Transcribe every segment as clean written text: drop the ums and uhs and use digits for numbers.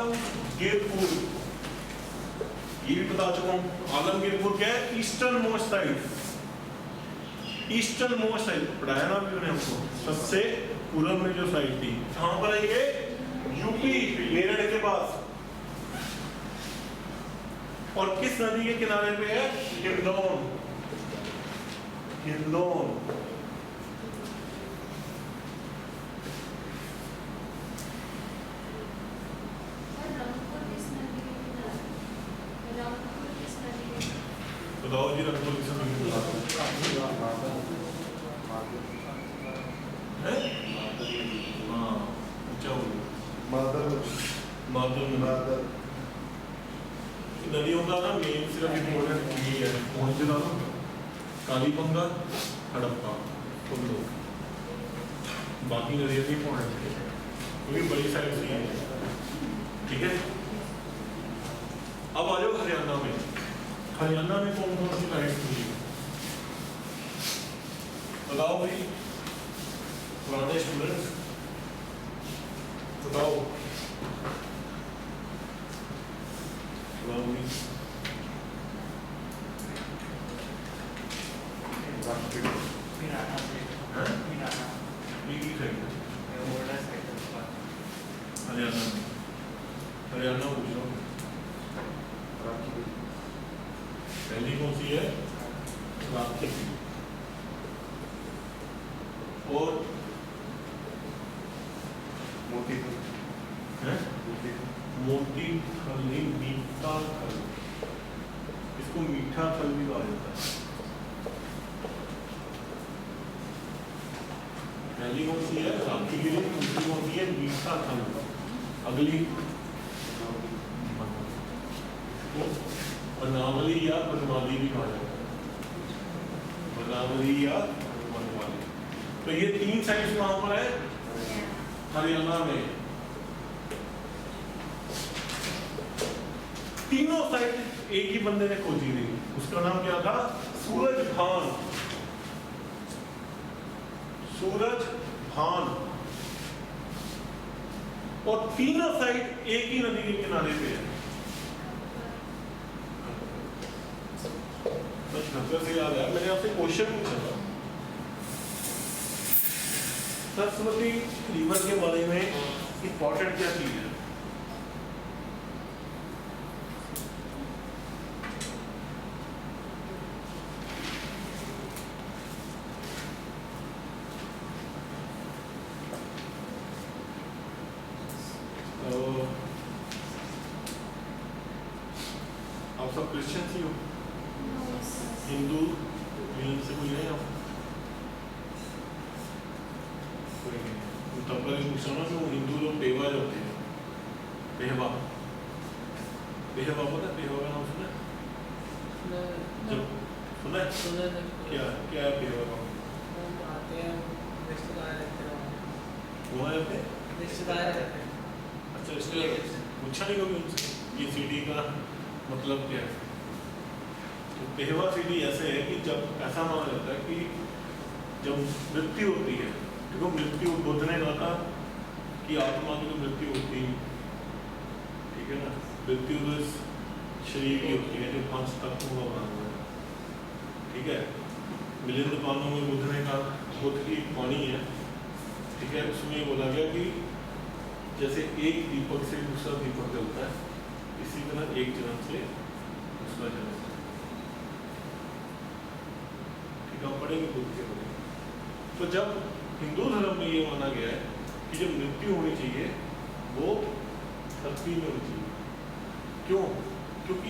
आलमगीरपुर, ये भी बता चुका हूं। आलमगीरपुर क्या है? Eastern most side, eastern most side पढ़ाया ना अभी उन्हें हमको, सबसे पूर्व में जो साइड थी। कहां पर है ये? यूपी मेरठ के पास। और किस नदी के किनारे पे है? हिंडौन, हिंडौन। बताओ जी, रंगपुर किस नदी के किनारे है? हाँ, ऊंचा बोलो। माधर नदियों का ना मेन सिर्फ इम्पोर्टेंट ये है, कौन सी ना? कालीबंगा, हड़प्पा, तुम लोग, बाकी नदियाँ नहीं इम्पोर्टेंट है क्योंकि बड़ी साइड से है। ठीक है, अब आ जाओ हरियाणा में। हरियाणा में कौन कौन सी साइड थी बताओ भाई, पुराने स्टूडेंट्स बताओ। हरियाणा पूछो, पहली कौन सी है? राखी। और मोती फल नहीं, मीठा फल, इसको मीठा फल भी कहा जाता है। पहली कौन सी है? राखी गिरी। दूसरी कौन सी है? मीठा फल। अगली बनावली या बनवाली भी कहा जाता है, बनावली या बनवाली। तो ये तीन साइड कहां पर है? हरियाणा में। तीनों साइड एक ही बंदे ने खोजी थी, उसका नाम क्या था? सूरज भान। सूरज भान। और तीनों साइड एक ही नदी के किनारे पे है। से याद है, मैंने आपसे क्वेश्चन पूछा था सरस्वती रिवर के बारे में, इंपॉर्टेंट क्या चीज है? तो आप सब क्रिश्चियन ही हो? हिंदू से कोई नहीं? आप तब पर पूछा ना कि हिंदू लोग बेवा जो होते हैं, बेहवा, बेहवा पता है? बेहवा का नाम सुना है? जब सुना है? क्या क्या है बेहवा का? आते हैं रिश्तेदार रहते हैं, वहाँ रहते हैं रिश्तेदार रहते हैं। अच्छा, इसलिए पूछा नहीं कभी उनसे ये सीढ़ी का मतलब क्या है? तो बेहवा सीढ़ी ऐसे है कि जब ऐसा माना जाता है कि जब मृत्यु होती है, देखो मृत्यु बुद्ध ने कहा था कि आत्मा की तो मृत्यु होती है, ठीक है ना? मृत्यु तो इस शरीर की होती है जो 5 तत्वों का बना हुआ है, ठीक है? मिलिंद पानों में बुद्ध ने कहा, बुद्ध की वाणी है, ठीक है? उसमें बोला गया कि जैसे एक दीपक से दूसरा दीपक जलता है, इसी तरह एक जन्म से दूसरा जन्म। ठीक है, पढ़ेंगे बुद्ध के बारे में। तो जब हिंदू धर्म में ये माना गया है कि जब मृत्यु होनी चाहिए वो धरती में होनी चाहिए। क्यों? क्योंकि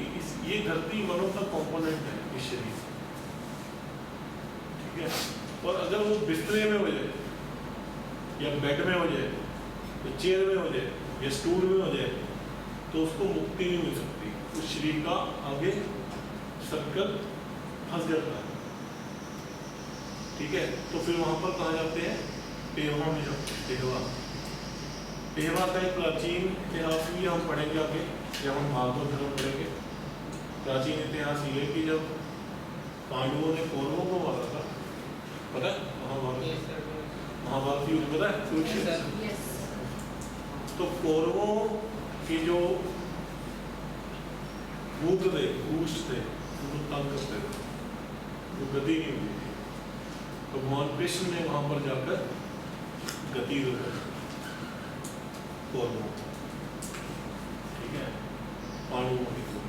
ये धरती मनो का कंपोनेंट है इस शरीर, ठीक है? और अगर वो बिस्तरे में हो जाए या बेड में हो जाए या चेयर में हो जाए या स्टूल में हो जाए तो उसको मुक्ति नहीं मिल सकती, उस शरीर का आगे सर्कल फंस जाता है, ठीक है? तो फिर वहां पर कहा जाते हैं पेहवा में जाते हैं। पेहवा, पेहवा का एक प्राचीन इतिहास भी हम पढ़ेंगे आगे जब हम भागवत धर्म पढ़ेंगे। प्राचीन इतिहास ये है कि जब पांडवों ने कौरवों को मारा था, पता है? महाभारत युद्ध पता है? तो कौरवों कि जो भूत थे, भूष्ट थे, उनको तंग करते थे, वो गति नहीं होती थी। तो भगवान कृष्ण ने वहां पर जाकर गति कौरवों, ठीक है, पांडवों की को।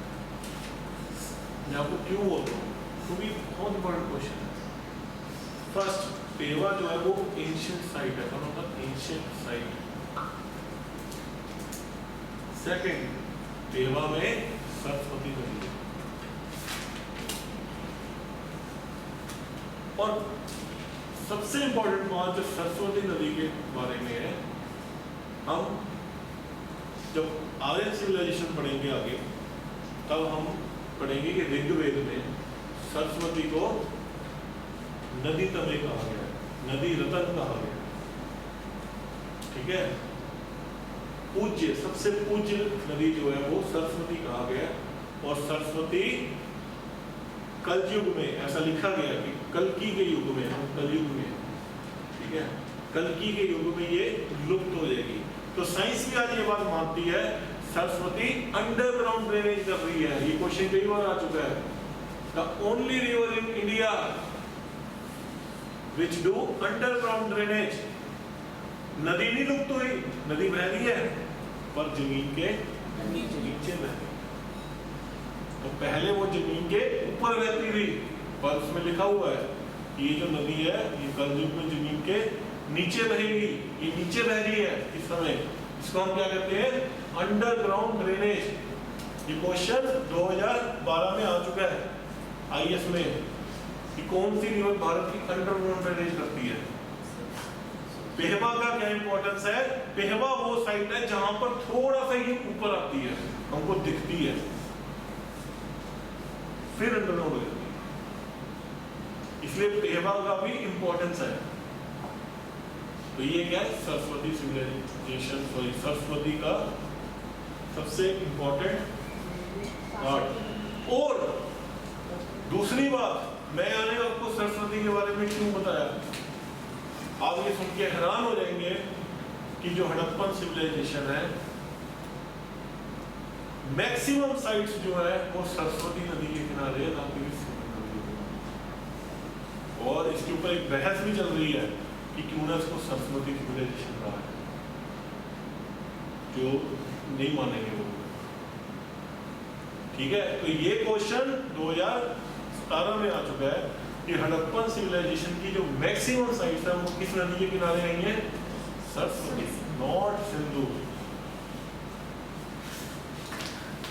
मैं आपको क्यों बोल रहा हूँ, क्योंकि बहुत इंपॉर्टेंट क्वेश्चन है। फर्स्ट, पेवा जो है वो एंशिएंट साइट है, मतलब एंशिएंट साइट। सेकंड, पेवा में सरस्वती नदी है। और सबसे इंपॉर्टेंट बात जो सरस्वती नदी के बारे में है, हम जब आर्यन सिविलाइजेशन पढ़ेंगे आगे, तब हम पढ़ेंगे कि ऋग्वेद में सरस्वती को नदी तमे कहा गया है, नदी रतन कहा गया है, ठीक है। पूज्य, सबसे पूज्य नदी जो है वो सरस्वती कहा गया है। और सरस्वती कलयुग में, ऐसा लिखा गया कि कल्कि के युग में, हम कलयुग में, ठीक है, कल्कि के युग में ये लुप्त हो जाएगी। तो साइंस भी आज ये बात मानती है सरस्वती अंडरग्राउंड ड्रेनेज कर रही है। ये क्वेश्चन कई बार आ चुका है। The only river in India which do underground drainage. नदी नहीं लुप्त हुई, नदी बह रही है, पर जमीन के नीचे बह रही। तो पहले वो जमीन के ऊपर बहती थी, पर उसमें लिखा हुआ है कि ये जो नदी है ये कलयुग में जमीन के नीचे बहेगी। ये नीचे बह रही है इस समय, इसको हम क्या कहते हैं, अंडरग्राउंड ड्रेनेज। ये क्वेश्चन 2012 में आ चुका है आईएएस में कि कौन सी रिवर भारत की अंडरग्राउंड ड्रेनेज करती है। पेहवा का क्या इंपॉर्टेंस है, पेहवा वो साइट है जहां पर थोड़ा सा ये ऊपर आती है, हमको दिखती है, फिर अंडरग्राउंड हो जाती है। इसलिए पेहवा का भी इंपॉर्टेंस है। तो ये क्या है, सरस्वती सिविलाइजेशन, सॉरी सरस्वती का सबसे इंपॉर्टेंट पार्ट। और दूसरी बात, मैंने आपको सरस्वती के बारे में क्यों बताया, आप ये सुन के हैरान हो जाएंगे कि जो हड़प्पन सिविलाइजेशन है, मैक्सिमम साइट्स जो है वो सरस्वती नदी के किनारे है, ना कि नदी के। और इसके ऊपर एक बहस भी चल रही है कि क्यों ना इसको सरस्वती सिविलाइजेशन कहा है, जो नहीं मानेंगे वो, ठीक है। तो ये क्वेश्चन 2017 में आ चुका है कि हड़प्पन सिविलाइजेशन की जो मैक्सिमम साइट्स है वो किस नदी के किनारे आई है, सरस्वती, नॉट सिंधु।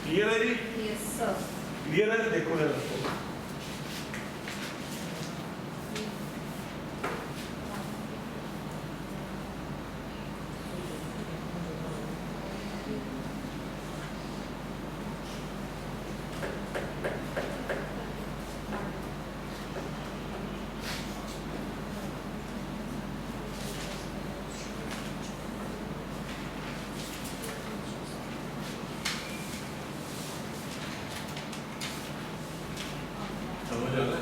क्लियर है जी? Yes sir. क्लियर है? देखो जरा, समझ आ रहा है?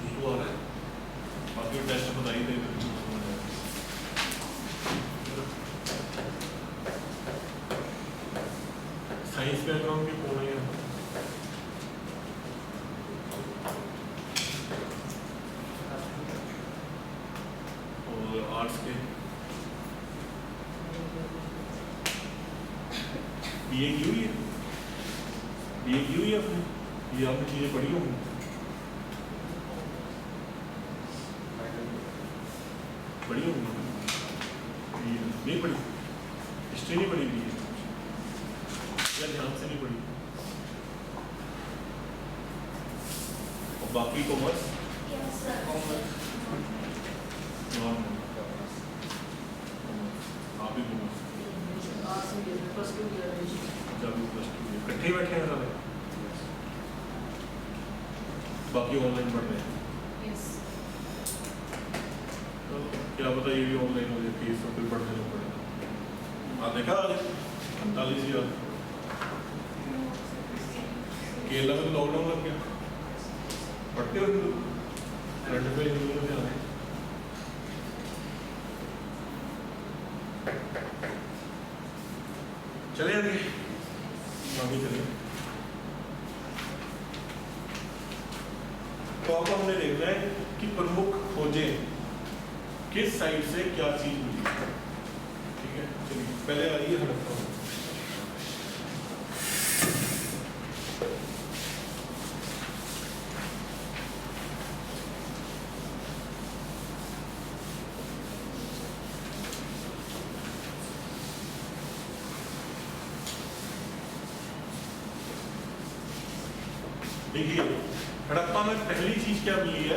इसको आ रहा है? बाकी टेस्ट बताइए दे साइंस बैकग्राउंड के कौन है, और आर्ट्स के बीए की हुई है, बीए की हुई है आपने, ये आपने चीजें पढ़ी होंगी, पढ़ी होंगी, नहीं पढ़ी, हिस्ट्री नहीं पढ़ी हुई है या ध्यान से नहीं पढ़ी। और बाकी कॉमर्स, आप भी कॉमर्स, जब इकट्ठे बैठे हैं सारे, बाकी ऑनलाइन पढ़ रहे हैं। तो क्या पता ये भी ऑनलाइन हो जाए, फीस सब कुछ पढ़ने को पड़ेगा। देखा 45,000 केरला में लॉकडाउन लग गया, पढ़ते हो करंट पे हिंदू में आ रहे हैं। चले आगे चले। तो अब हमने देखना है कि प्रमुख खोजें किस साइड से क्या चीज मिली। ठीक है, चलिए पहले आइए हड़प्पा। देखिए हड़प्पा में पहली चीज क्या मिली है,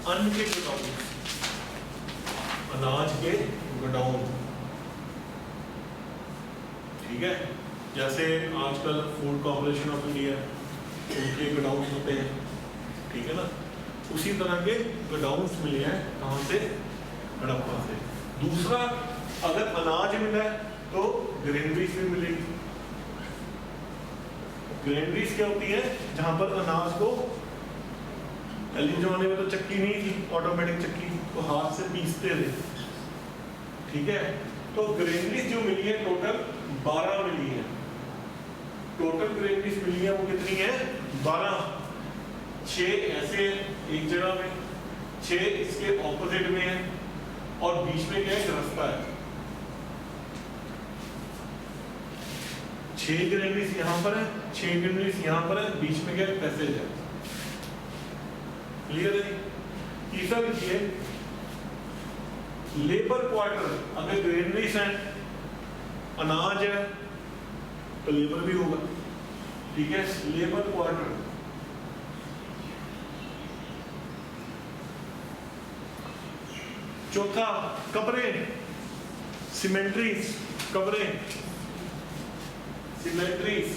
अन्न के गोडाउन, अनाज के गोडाउन। ठीक है, जैसे आजकल फूड कॉर्पोरेशन ऑफ इंडिया उनके गोडाउन होते हैं, ठीक है ना, उसी तरह के गोडाउन मिले हैं। कहां से? हड़प्पा से। दूसरा, अगर अनाज मिला है तो ग्रेनरीज भी मिलेगी। ग्रेनरीज क्या होती है? जहां पर अनाज को, पहले जमाने में तो चक्की नहीं थी, ऑटोमेटिक चक्की, तो हाथ से पीसते थे। ठीक है, तो ग्रेनरीज जो मिली है टोटल 12 मिली है। टोटल ग्रेनरीज मिली है वो कितनी है? 12। 6 ऐसे एक जगह में, 6 इसके ऑपोजिट में है, और बीच में क्या है? रास्ता है। 6 ग्रेनरीज यहाँ पर है, 6 ग्रेनरीज यहाँ पर है, बीच में क्या है? पैसेज है। क्लियर है? तीसरा लिखिए, लेबर क्वार्टर। अगर ग्रेनरीज है, अनाज है, तो लेबर भी होगा। ठीक है, लेबर क्वार्टर। चौथा, कब्रें, सिमेंट्रीज, कब्रें, सिमेंट्रीज।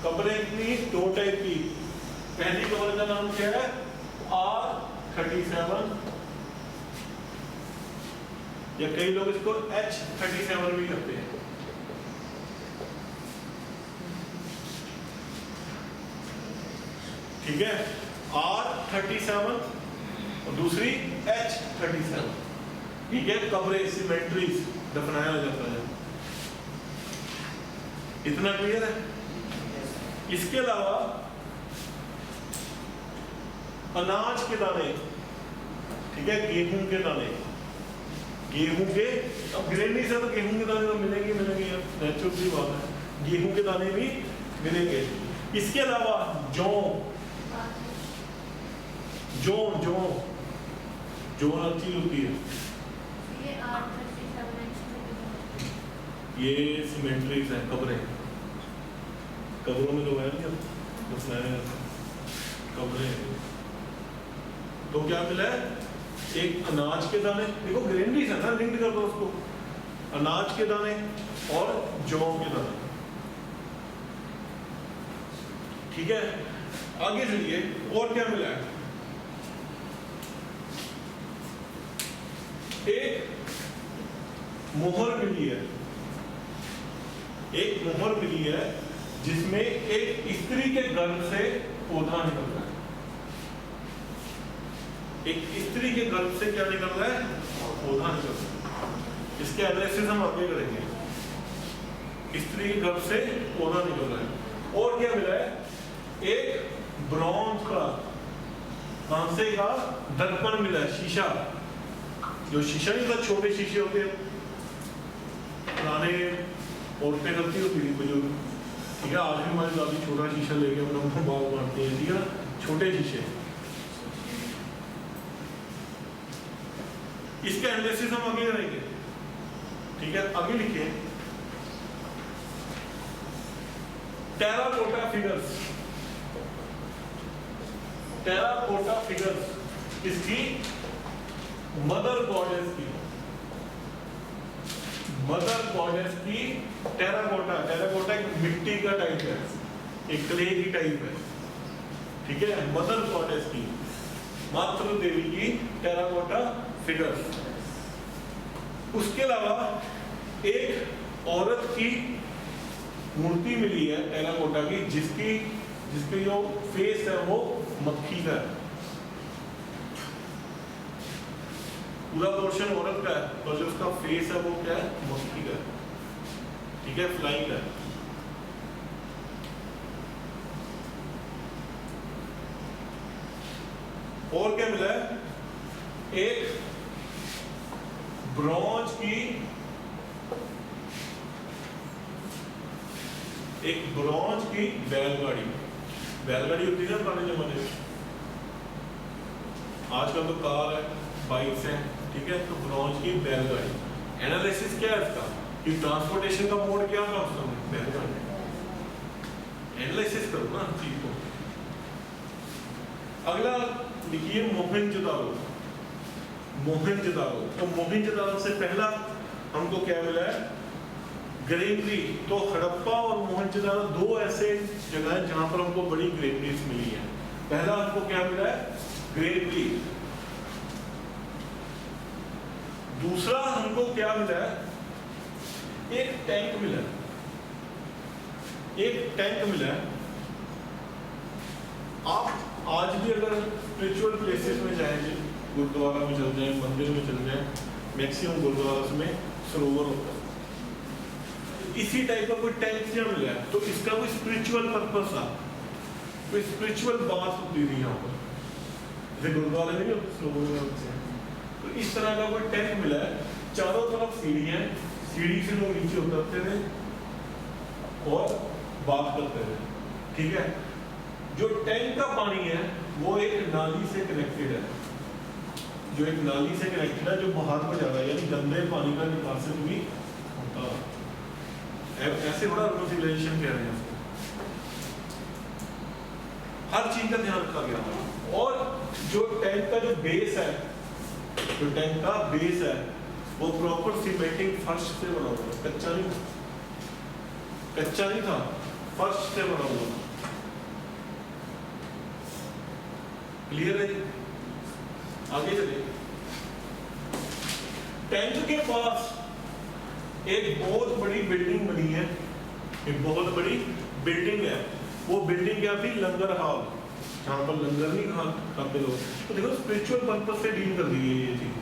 कब्रें कितनी? 2 टाइप की। पहली कब्र का नाम क्या है? R37, या कई लोग इसको H37 भी करते हैं। ठीक है, R37 और दूसरी H37। ठीक है, कब्रें, सिमेंट्रीज दफनाया जाता है। इतना क्लियर है? इसके अलावा अनाज के दाने, ठीक है, गेहूं के दाने, गेहूं के, अब ग्रेनरी से तो गेहूं के दाने तो मिलेंगे, नेचुरल सी बात है, गेहूं के दाने भी मिलेंगे। इसके अलावा जौ, जौ जौ जौ हर चीज होती है। ये सिमेंट्रीज है, कब्रें, कब्रों में लोग आए नहीं, कब्रें। तो क्या मिला है? एक अनाज के दाने, देखो ग्रेनरीज है ना, लिंक कर दो उसको, अनाज के दाने और जौ के दाने। ठीक है, आगे चलिए, और क्या मिला है? एक मोहर मिली है, एक मोहर मिली है जिसमें एक स्त्री के गर्भ से पौधा निकल रहा है। एक स्त्री के गर्भ से क्या निकल रहा है? पौधा निकल रहा है। इसके एनालिसिस हम आगे करेंगे। स्त्री के गर्भ से पौधा निकल रहा है। और क्या मिला है? एक ब्रॉन्ज का, कांसे का दर्पण मिला है, शीशा। जो शीशा नहीं था, छोटे शीशे होते हैं, पुराने औरतें करती होती थी, बुजुर्ग। ठीक है, आज भी हमारी दादी छोटा शीशा लेके अपना बाल मारती है। ठीक है ना, छोटे शीशे। इसके एनालिसिस हम आगे करेंगे। ठीक है, आगे लिखिए, टेराकोटा फिगर्स। टेराकोटा फिगर्स इसकी मदर गॉडेस की, मदर गॉडेस की टेराकोटा। टेराकोटा एक मिट्टी का टाइप है, एक क्ले की टाइप है। ठीक है, मदर गॉडेस की, मातृ देवी की टेराकोटा फिगर्स। उसके अलावा एक औरत की मूर्ति मिली है टेराकोटा की, जिसके जो फेस है वो मक्खी का है। पूरा पोर्शन औरत का है और जो उसका फेस है वो क्या है, मक्खी का है, ठीक है, फ्लाई का है। और क्या मिला है, एक ब्रॉन्ज की बैलगाड़ी होती है ना पुराने जमाने में, आजकल तो कार है, बाइक्स हैं, ठीक है, तो ब्रॉन्ज की बैलगाड़ी। एनालिसिस क्या है इसका कि ट्रांसपोर्टेशन का मोड क्या था उस समय, बैलगाड़ी। एनालिसिस करो ना चीज को। अगला लिखिए मोहनजोदारो। तो मोहनजोदारो से पहला हमको क्या मिला है, ग्रेनरी। तो हड़प्पा और मोहनजोदारो दो ऐसे जगह हैं जहां पर हमको बड़ी ग्रेनरीज मिली है। पहला हमको क्या मिला है, ग्रेनरी। दूसरा हमको क्या मिला है, एक टैंक मिला है। आप आज भी अगर स्पिरिचुअल प्लेसेस में जाएंगे, गुरुद्वारा में चल जाए, मंदिर में चल जाए, मैक्सिमम गुरुद्वारा में सरोवर होता है, इसी टाइप का कोई टैंक यहाँ मिला है। तो इसका कोई स्पिरिचुअल पर्पस था, कोई स्पिरिचुअल बात होती थी यहाँ पर, जैसे गुरुद्वारे में होते, सरोवर में होते हैं। तो इस तरह का कोई टैंक मिला है। चारों तरफ सीढ़ियाँ, सीढ़ी से लोग नीचे उतरते थे और बात करते थे, ठीक है। जो टैंक का पानी है वो एक नाली से कनेक्टेड है, जो बाहर को जा रहा है, यानी गंदे पानी का निकासित भी होता है। ऐसे बड़ा सिविलाइजेशन कह रहे हैं उसको। हर चीज का ध्यान रखा गया। और जो टैंक का जो बेस है वो प्रॉपर सीमेंटिंग फर्श से बना हुआ है, कच्चा नहीं था, फर्श से बना हुआ। क्लियर है जी? आगे चलिए। टैंक के पास एक बहुत बड़ी बिल्डिंग बनी है, वो बिल्डिंग क्या थी, लंगर हॉल, जहां पर लंगर नहीं खाते लोग। तो देखो स्पिरिचुअल पर्पस से डील कर दी गई ये चीज,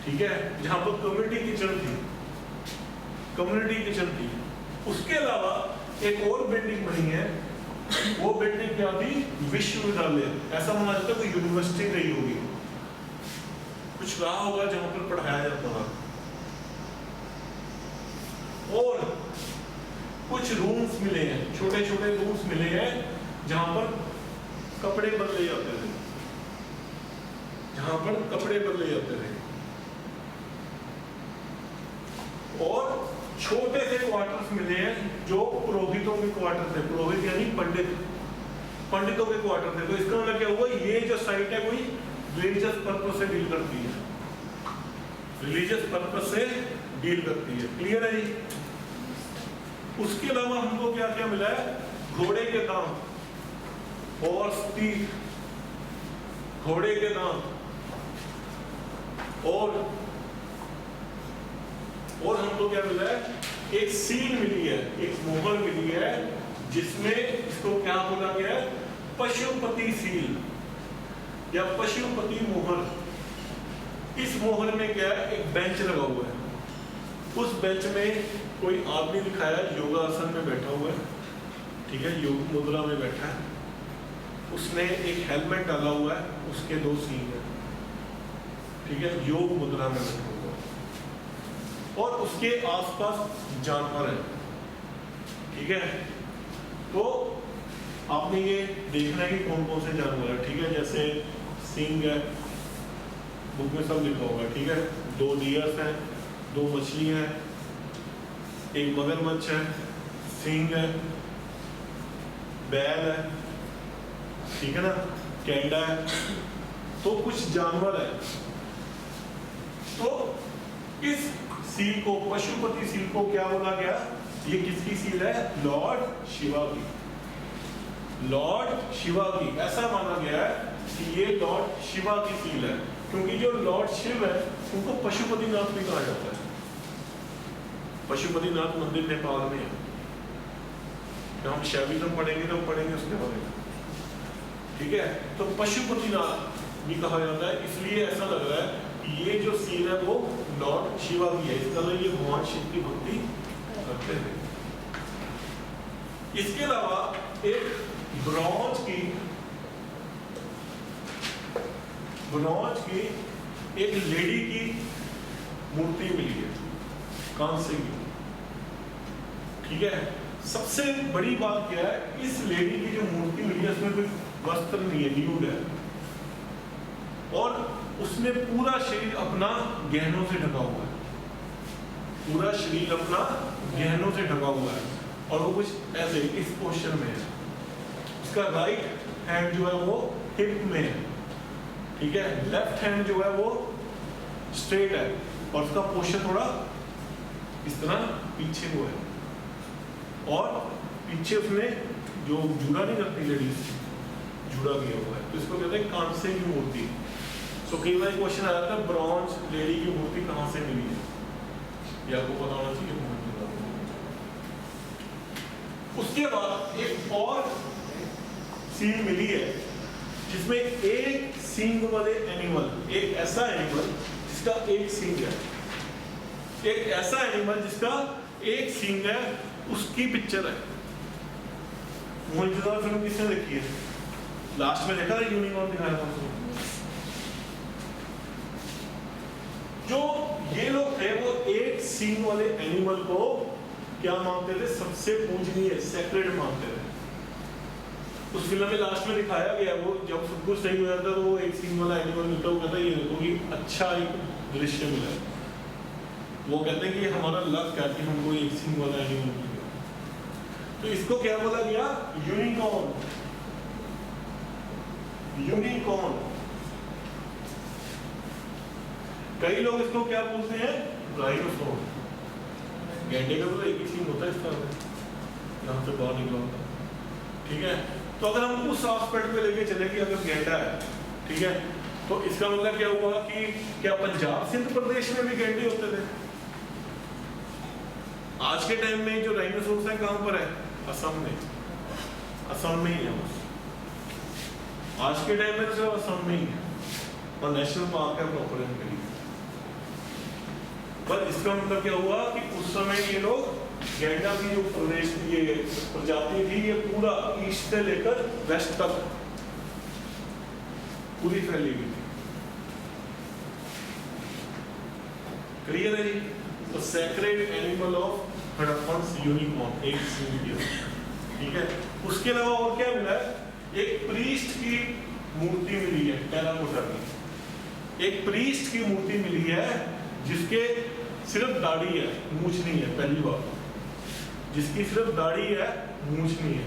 ठीक है। जहां पर कम्युनिटी किचन थी। उसके अलावा एक और बिल्डिंग बनी है, वो बिल्डिंग क्या थी, विश्वविद्यालय। ऐसा माना जाता है कोई यूनिवर्सिटी रही होगी, कुछ रहा होगा जहां पर पढ़ाया जाता था। और कुछ रूम्स मिले हैं, छोटे रूम्स मिले हैं जहां पर कपड़े बदले जाते थे। और छोटे से क्वार्टर्स मिले हैं जो पुरोहितों के क्वार्टर थे, पुरोहित यानी पंडितों के क्वार्टर थे। तो इसका मतलब क्या हुआ, ये जो साइट है कोई रिलीजियस पर्पस से डील करती है, क्लियर है जी? उसके अलावा हमको क्या क्या मिला है, घोड़े के दांत और हमको क्या मिला है, एक सील मिली है, एक मोहर मिली है, जिसमें इसको क्या बोला गया है, पशुपति सील या पशुपति मोहर। इस मोहर में क्या है, एक बेंच लगा हुआ है। उस बेंच में कोई आदमी दिखाया योगासन में बैठा हुआ है, ठीक है, योग मुद्रा में बैठा है। उसने एक हेलमेट डाला हुआ है, उसके 2 सींग है, ठीक है, योग मुद्रा में बैठा हुआ है। और उसके आसपास जानवर है, ठीक है। तो आपने ये देखना है कि कौन कौन से जानवर है, ठीक है। जैसे सींग है, बुक में सब लिखा होगा, ठीक है। 2 डियर्स हैं, 2 मछलियां हैं, एक मगरमच्छ है, सींग है, बैल है, ठीक है ना, कैंडा है। तो कुछ जानवर है। तो इस सील को, पशुपति सील को क्या बोला गया, ये किसकी सील है, लॉर्ड शिवा की। ऐसा माना गया है कि ये लॉर्ड शिवा की सील है, क्योंकि जो लॉर्ड शिव है उनको पशुपतिनाथ भी कहा जाता है। पशुपतिनाथ मंदिर नेपाल में है। जब हम शैविज्म पढ़ेंगे तो पढ़ेंगे उसके बारे में, ठीक है। तो पशुपतिनाथ भी कहा जाता है, इसलिए ऐसा लग रहा है ये जो सीन है वो लॉर्ड शिवा की है, इसका मतलब ये भगवान शिव की भक्ति करते थे। इसके अलावा एक ब्रॉन्ज की एक लेडी की मूर्ति मिली है, कांसे की। ठीक है, सबसे बड़ी बात क्या है, इस लेडी की जो मूर्ति मिली है उसमें कोई वस्त्र नहीं है, न्यूड है, और उसने पूरा शरीर अपना गहनों से ढका हुआ है, पूरा शरीर अपना गहनों से ढका हुआ है, और वो कुछ ऐसे इस पोस्चर में है। उसका राइट हैंड जो है वो हिप में है, ठीक है, लेफ्ट हैंड जो है वो स्ट्रेट है, और उसका पोस्चर थोड़ा इस तरह पीछे को है, और पीछे उसने जो जूड़ा नहीं करती लेडीज, जूड़ा किया हुआ है, तो इसको कहते हैं कांसे की मूर्ति। तो कई बार क्वेश्चन आया था ब्रॉन्ज लेडी की मूर्ति कहाँ से मिली है, ये आपको पता होना चाहिए। उसके बाद एक और सीन मिली है जिसमें एक सींग वाले एनिमल, एक ऐसा एनिमल जिसका एक सींग है, एक ऐसा एनिमल जिसका एक सींग है, उसकी पिक्चर है। मोहितदार फिल्म किसने देखी है? लास्ट में देखा था, यूनिकॉर्न दिखाया था उसको। जो ये लोग थे वो एक सींग वाले एनिमल को क्या मानते थे? सबसे पूजनीय, सेक्रेड मानते थे। उस फिल्म में लास्ट में दिखाया गया, वो जब सब कुछ सही हो जाता तो वो एक सींग वाला एनिमल मिलता, वो कहता है ये देखो कि अच्छा एक दृश्य मिला। वो कहते हैं कि हमारा लक है कि हमको एक सींग वाला एनिमल मिल गया। तो इसको क्या बोला गया? यूनिकॉर्न। यूनिकॉर्न। कई लोग इसको क्या बोलते हैं? राइनोसोर। गैंडे का तो एक ही सींग होता है इसका, यहाँ से बाहर निकला होता है। ठीक है, तो अगर हम उस एस्पेक्ट पे लेके चले कि अगर गैंडा है, ठीक है, तो इसका मतलब क्या हुआ कि क्या पंजाब सिंध प्रदेश में भी गैंडे होते थे? आज के टाइम में जो राइनोसोर्स है कहां पर है? असम में। असम में ही है बस। आज के टाइम में तो असम में ही है, और नेशनल पार्क है प्रॉपर इनके लिए। पर इसका मतलब क्या हुआ कि उस समय ये लोग गैंडा की जो प्रदेश ये प्रजाति थी, ये पूरा ईस्ट से लेकर वेस्ट तक पूरी फैली हुई थी। क्लियर है जी? तो sacred animal of Harappan unicorn, एक सींग। ठीक है, उसके अलावा और क्या मिला है? एक प्रीस्ट की मूर्ति मिली है टेराकोटा की। एक प्रीस्ट की मूर्ति मिली है जिसके सिर्फ दाढ़ी है, मूंछ नहीं है। पहली बात, जिसकी सिर्फ दाढ़ी है, मूंछ नहीं है।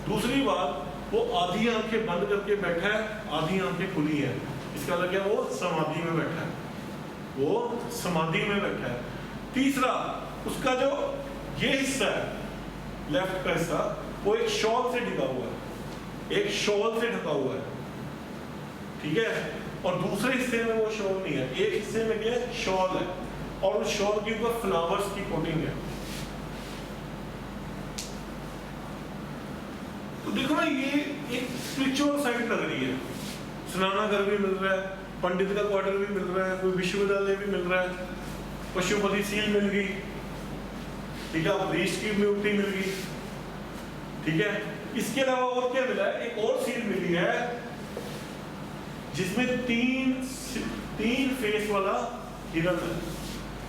दूसरी बात, वो आधी आंखें बंद करके बैठा है, आधी आंखें खुली है। इसका मतलब क्या? वो समाधि में बैठा है, वो समाधि में बैठा है। तीसरा, उसका जो ये हिस्सा है, लेफ्ट का हिस्सा, वो एक शॉल से ढका हुआ है, एक शॉल से ढका हुआ है। ठीक है, और दूसरे हिस्से में वो शॉल नहीं है। एक हिस्से में क्या है? शॉल है, और उस शॉल के ऊपर फ्लावर्स की कोटिंग है। तो देखो ना, ये एक स्पिरिचुअल साइड लग रही है। स्नाना घर भी मिल रहा है, पंडित का क्वार्टर भी मिल रहा है, कोई विश्वविद्यालय भी मिल रहा है, पशुपति सील मिल गई, ठीक है, प्रीस्ट की मूर्ति मिल गई। ठीक है, इसके अलावा और क्या मिला है? एक और सील मिली है जिसमें तीन फेस वाला हिरन है,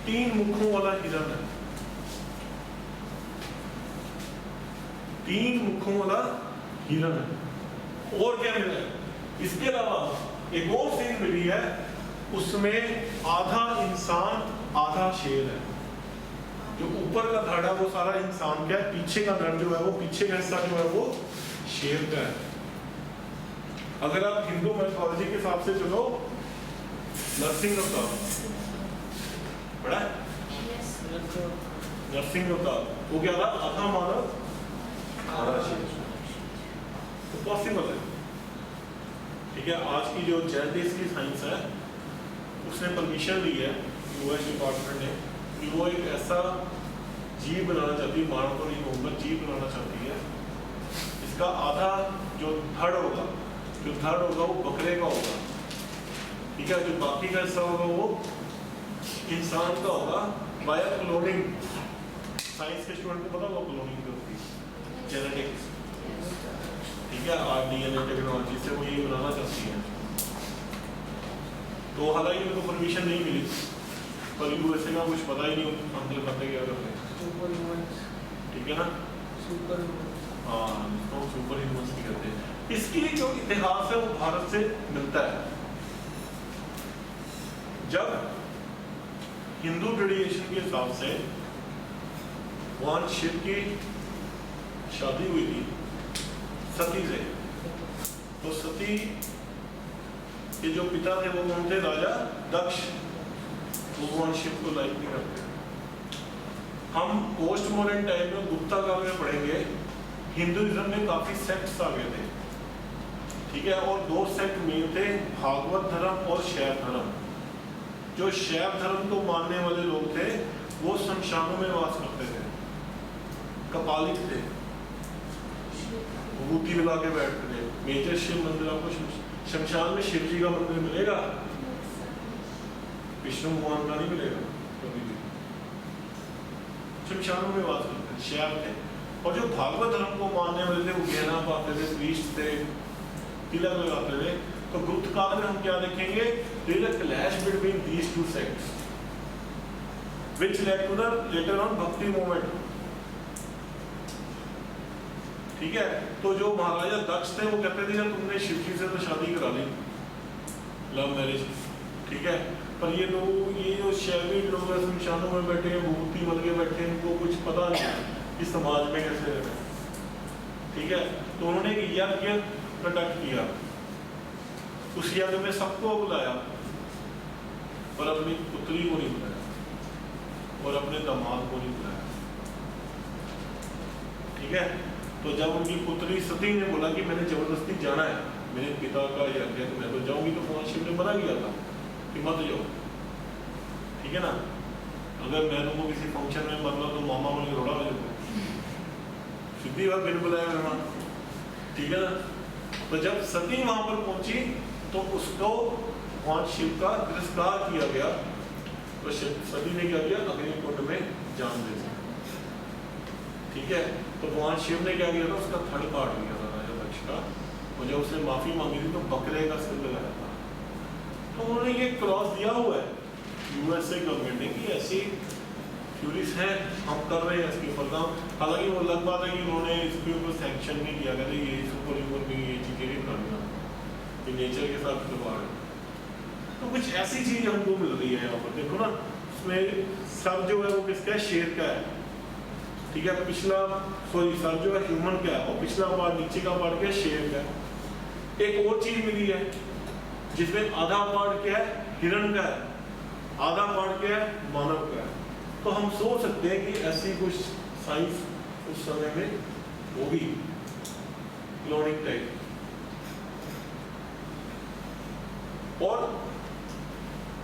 3 मुखों वाला हिरन है, 3 मुखों वाला हिरन है। और क्या मिला है? इसके अलावा एक और सीन मिली है, उसमें आधा इंसान आधा शेर है। जो ऊपर का धड़ है वो सारा इंसान का है, पीछे का धड़ जो है वो, पीछे का हिस्सा जो है वो शेर का है। अगर आप हिंदू मैथोलॉजी के हिसाब से चलो, नरसिंह अवतार बड़ा है, नरसिंह अवतार वो क्या था? आधा मानव आधा शेर। तो पॉसिबल है। ठीक है, आज की जो जेनेटिक्स की साइंस है उसने परमिशन दी है यूएस डिपार्टमेंट ने कि वो एक ऐसा जीव बनाना चाहती है, मानव को नहीं कहूँगा, जीव बनाना चाहती है, इसका आधा जो धड़ होगा वो बकरे का होगा, ठीक है, जो बाकी का हिस्सा होगा वो इंसान का होगा बाय क्लोनिंग। साइंस के स्टूडेंट को पता होगा क्लोनिंग की होती है, जेनेटिक्स, ठीक है, RDNA टेक्नोलॉजी से वो ये बनाना चाहती है। तो हालांकि उनको परमिशन नहीं मिली, पर USA का कुछ पता ही नहीं हम खाते क्या करते हैं, सुपर ह्यूमंस, ठीक है ना। सुपर ह्यूमंस, हाँ, इसको सुपर ह्यूमंस भी कहते हैं। इसकी जो इतिहास है वो भारत से मिलता है। जब हिंदू ट्रेडिशन के हिसाब से भगवान शिव की शादी हुई थी सती से, तो सती के जो पिता थे वो कौन थे? राजा दक्ष। वो भगवान शिव को लाइक नहीं करते। हम पोस्ट मॉडर्न टाइम में गुप्ता काल में पढ़ेंगे, हिंदुइज्म में काफी सेक्ट्स आ गए थे, ठीक है, और दो सेक्ट मेन थे, भागवत धर्म और शैव धर्म। जो शैव धर्म को मानने वाले लोग थे वो शमशानों में वास करते थे, कपालिक थे, विभूति मिला के बैठते थे। मेजर शिव मंदिर आपको शमशान में शिव जी का मंदिर मिलेगा, विष्णु भगवान का नहीं मिलेगा कभी भी। शमशानों में वास करते थे, शैव थे। और जो भागवत धर्म को मानने वाले थे वो गहना पाते थे, प्रीस्ट थे, तिलक लगाते थे। तो गुप्त काल में हम क्या देखेंगे? There is a clash between these two sects which led to the latter on Bhakti movement, ठीक है। तो जो महाराजा दक्ष थे वो कहते थे तुमने शिव जी से तो शादी करा ली, लव मैरिज, ठीक है, पर ये लोग, ये जो शैवी लोग शमशानों में बैठे हैं, भूति मल के बैठे हैं, इनको कुछ पता नहीं इस समाज में कैसे रहना, ठीक है। तो उन्होंने एक यज्ञ कंडक्ट किया, उस यज्ञ में सबको बुलाया और अपनी पुत्री को नहीं बुलाया और अपने दामाद को नहीं बुलाया, ठीक है। तो जब उनकी पुत्री सती ने बोला कि मैंने जबरदस्ती जाना है, मेरे पिता का यज्ञ है तो मैं तो जाऊंगी, तो भगवान शिव ने मना किया था कि मत जाओ, ठीक है ना। अगर मैं तुमको किसी फंक्शन में मतलब तो मामा बोल के रोड़ा हो जाता, सीधी बात, बिन बुलाया मेहमान, ठीक है ना। तो जब सती वहां पर पहुंची तो उसको भगवान शिव का तिरस्कार किया गया, तो सती ने क्या किया? अग्निकुंड में जान दे दी, ठीक है। तो भगवान शिव ने क्या किया था? उसका थड़ काट दिया था राजा दक्ष का, और जब उसने माफी मांगी थी तो बकरे का सिर लगाया था। तो उन्होंने ये क्रॉस दिया हुआ है USA गवर्नमेंट ने कि ऐसी थ्योरीज हैं, हम कर रहे हैं इसके ऊपर काम। हालांकि वो अलग बात है कि उन्होंने इसके ऊपर सैंक्शन नहीं किया, कहते ये सुपर ह्यूमन भी ये चीजें नहीं बनाना, ये नेचर के साथ खिलवाड़ है। तो कुछ ऐसी चीज हमको मिल रही है यहाँ पर, देखो ना, उसमें सर जो है वो किसका है? शेर का है, ठीक है। पिछला सर जो है ह्यूमन का है और पिछला पार्ट, नीचे का पार्ट क्या है? शेर का है। एक और चीज मिली है जिसमें आधा पार्ट क्या है? हिरण का है, आधा पार्ट क्या है? मानव का है। तो हम सोच सकते हैं कि ऐसी कुछ साइंस उस समय में होगी, क्लोनिंग टाइप। और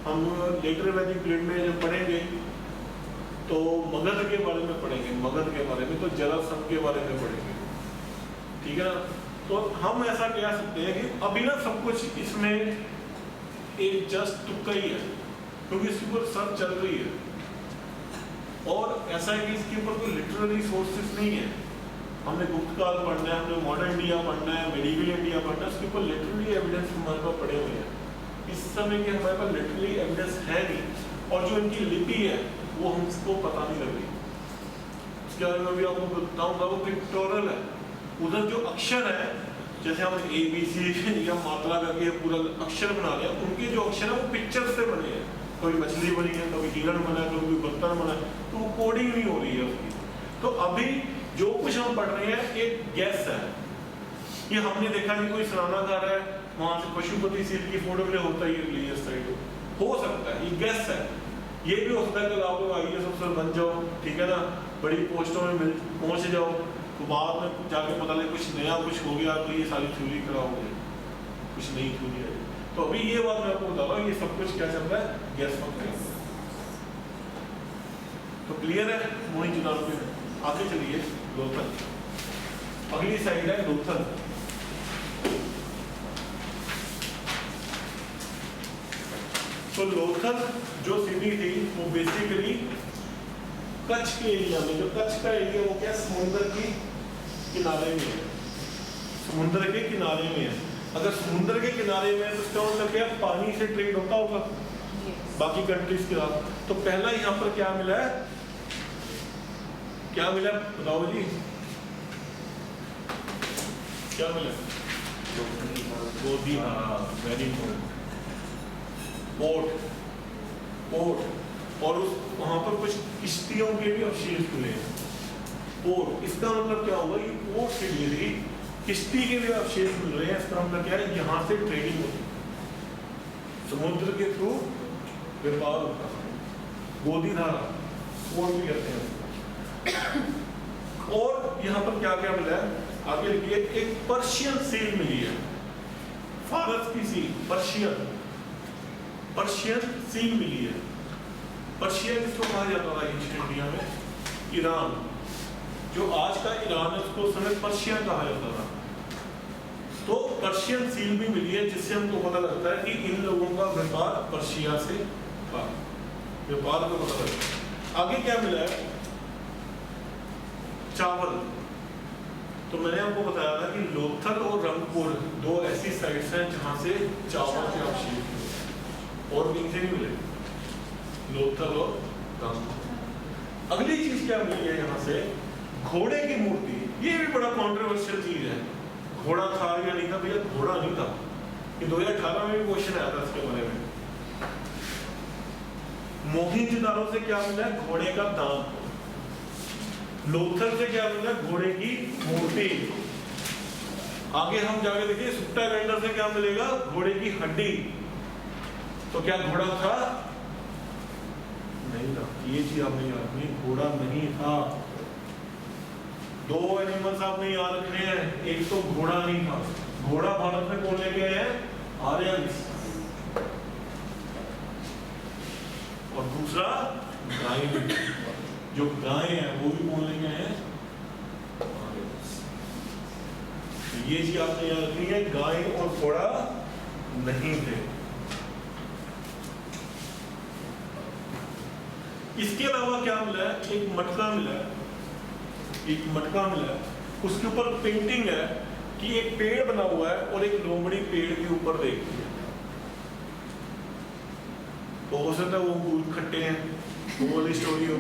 हम लेटर वैदिक पीरियड में जब पढ़ेंगे तो मगध के बारे में पढ़ेंगे, मगध के बारे में, तो जरासंध के बारे में पढ़ेंगे, ठीक है ना। तो हम ऐसा कह सकते हैं कि अभी ना सब कुछ इसमें एक जस्ट तुक्का ही है, क्योंकि इसके ऊपर सर्च चल रही है, और ऐसा है कि इसके ऊपर कोई लिटरेरी सोर्सेस नहीं है। हमने गुप्त काल पढ़ना है, हमने मॉडर्न इंडिया पढ़ना है, मेडिवल इंडिया पढ़ना है, उसके ऊपर लिटरेरी एविडेंस हमारे पास पड़े हुए हैं। इस समय के हमारे पास लिटरेरी एविडेंस है नहीं, और जो इनकी लिपि है वो हमको पता नहीं लग रही। उसके बारे में भी आपको बताऊंगा, वो पिक्टोरल है। उधर जो अक्षर है, जैसे हम ABC या मात्रा करके पूरा अक्षर बना रहे हैं, उनके जो अक्षर है वो पिक्चर से बने हैं। कभी मछली बनी है, कभी हिरण बना है, कभी बर्तन बना है, तो वो कोडिंग नहीं हो रही है उसकी। तो अभी जो कुछ हम पढ़ रहे हैं एक गैस है, ये हमने देखा कि कोई सराहना कर रहा है, वहां से पशुपति सीट की फोटो के लिए होता है, ये रिलीजियस साइड हो सकता है, ये गैस है। ये भी हो सकता है कि आप लोग IAS अफसर बन जाओ, ठीक है ना, बड़ी पोस्टों में पहुंच जाओ, तो बाद में जाके पता लगे कुछ नया कुछ हो गया, तो ये सारी थ्योरी कराओगे, कुछ नई थ्योरी है। तो अभी ये बात मैं आपको बता रहा हूँ, ये सब कुछ क्या चल रहा है? Gas function. तो क्लियर है? मोहिंजोदारो पे आगे चलिए, लोथल, अगली साइड है लोथल। तो लोथल जो सिटी थी वो बेसिकली कच्छ के एरिया में, जो कच्छ का एरिया वो क्या समुद्र के किनारे में है, समुद्र के किनारे में है। अगर समुद्र के किनारे में है तो इसका मतलब क्या पानी से ट्रेड होता होगा बाकी कंट्रीज के साथ। तो पहला यहाँ पर क्या मिला है, क्या मिला बताओ जी, क्या मिला? गोदी, हाँ वेरी गुड, पोर्ट, पोर्ट और उस वहां पर कुछ किश्तियों के भी अवशेष मिले हैं। पोर्ट इसका मतलब क्या हुआ, ये पोर्ट से मिली किश्ती के भी अवशेष मिल रहे हैं। इसका मतलब क्या है, यहाँ से ट्रेडिंग होती है, समुद्र के थ्रू व्यापार होता है, गोदी धारा पोर्ट भी कहते हैं। और यहाँ पर क्या क्या मिला है आगे लिखिए, एक पर्शियन सील मिली है, फारस की सील, पर्शियन सील मिली है। पर्शियन किसको कहा जाता था एंशिएंट इंडिया में? ईरान, जो आज का ईरान है उसको उस समय पर्शिया कहा जाता था। तो पर्शियन सील भी मिली है, जिससे हमको पता लगता है कि इन लोगों का व्यापार पर्शिया से था, व्यापार को पता लगता है। आगे क्या मिला है, चावल। तो मैंने आपको बताया था कि लोथल और रंगपुर दो ऐसी साइट्स हैं जहां से चावल के अवशेष मिले और कहीं से नहीं मिले, लोथल और रंगपुर। अगली चीज क्या मिली है यहाँ से, घोड़े की मूर्ति। ये भी बड़ा कॉन्ट्रोवर्शियल चीज है, घोड़ा था या नहीं था? भैया घोड़ा नहीं था, ये 2018 में भी क्वेश्चन आया था इसके बारे में। मोहनजोदारो से क्या मिला है, घोड़े का दांत। लोथल से क्या मिला, घोड़े की मूर्ति। आगे हम जाके देखिए सुट्टागंडा से क्या मिलेगा, घोड़े की हड्डी। तो क्या घोड़ा था? नहीं था, ये चीज आपने याद नहीं, घोड़ा नहीं था। दो एनिमल्स आपने याद रखने हैं, एक तो घोड़ा नहीं था, घोड़ा भारत में कौन लेके आए हैं? आर्यंस। और दूसरा गाय, जो गाय है वो भी कौन लेके आए हैं? आर्यंस। ये चीज आपने याद रखनी है, गाय और घोड़ा नहीं थे। इसके अलावा क्या मिला है, एक मटका मिला है, एक मटका मिला है, उसके ऊपर पेंटिंग है कि एक पेड़ बना हुआ है और एक लोमड़ी पेड़ के ऊपर देखती है। तो हो सकता है वो अंगूर खट्टे हैं, वो वाली स्टोरी हो,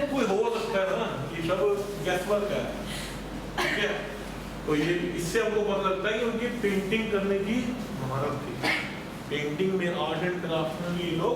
कोई हो सकता है ना, ये सब गैसवर्क है, ठीक है। तो ये इससे हमको पता लगता है कि उनकी पेंटिंग करने की महारत थी, पेंटिंग में आर्ट एंड क्राफ्ट में ये लोग